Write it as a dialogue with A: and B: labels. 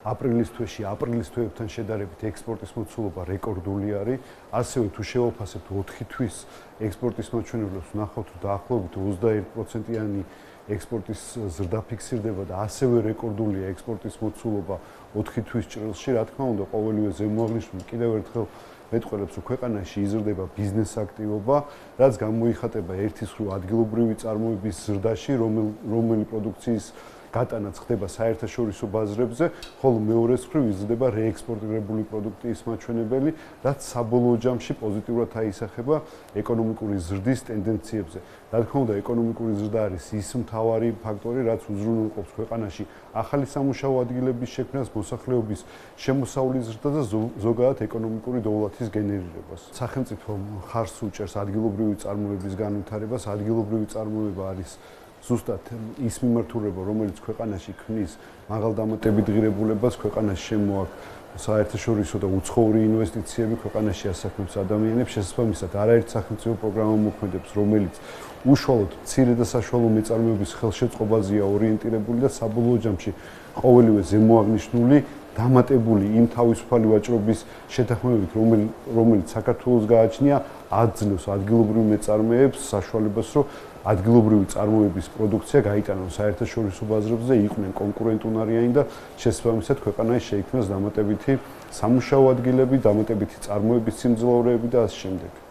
A: აპრილის თვეში აპრილის თვეებთან შედარებით ექსპორტის მოცულობა რეკორდული არის. ასევე თუ შევაფასებთ 4 თვის ექსპორტის მაჩვენებლებს, ვნახავთ, რომ დაახლოებით 21%-იანი ექსპორტის ზრდა ფიქსირდება და ასევე რეკორდულია ექსპორტის მოცულობა 4 თვის ჭრილში. რა თქმა უნდა, ყოველივე ზემოაღნიშნული კიდევ ერთხელ მეტყველებს, რომ ქვეყანაში იზრდება ბიზნეს აქტივობა, რაც გამოიხატება ერთის მხრივ ადგილობრივი წარმოების ზრდაში, რომელი პროდუქციის გატანაც ხდება საერთაშორისო ბაზრებზე, ხოლო მეორეს მხრივ იზრდება რეექსპორტირებული პროდუქტის მაჩვენებელი, რაც საბოლოო ჯამში პოზიტიურად აისახება ეკონომიკური ზრდის ტენდენციებზე. რა თქმა უნდა, ეკონომიკური ზრდა არის ის მთავარი ფაქტორი, რაც უზრუნველყოფს ქვეყანაში ახალი სამუშაო ადგილების შექმნას, მოსახლეობის შემოსავლის ზრდას და ზოგადად ეკონომიკური დოვლათის გენერირებას. სახელმწიფო ხარს უჭერს ადგილობრივი წარმოების განვითარებას. ადგილობრივი წარმოება არის ზუსტად ის მიმართულება, რომელიც ქვეყანაში ქმნის მაღალდამატებით ღირებულებას, ქვეყანაში შემოაქვს საერთაშორისო და უცხოური ინვესტიციები, ქვეყანაში ასაქმებს ადამიანებს, შესაბამისად არაერთი სახელმწიფო პროგრამა მოქმედებს, რომელიც უშუალოდ მცირე და საშუალო მეწარმეობის ხელშეწყობაზეა ორიენტირებული და საბოლოო ჯამში ყოველივე ზემოაღნიშნული დამატებული იმ თავისუფალი ვაჭრობის შეთანხმებით, რომელიც საქართველოს გააჩნია, აძლევს ადგილობრივ მეწარმეებს საშუალებას, რომ ადგილობრივი წარმოების პროდუქცია გაიტანონ საერთაშორისო ბაზრებზე, იყვნენ კონკურენტუნარიანი და შესაბამისად ქვეყანაში შეიქმნას დამატებითი სამუშაო ადგილები, დამატებითი წარმოების სიმძლავრეები და ასე შემდეგ.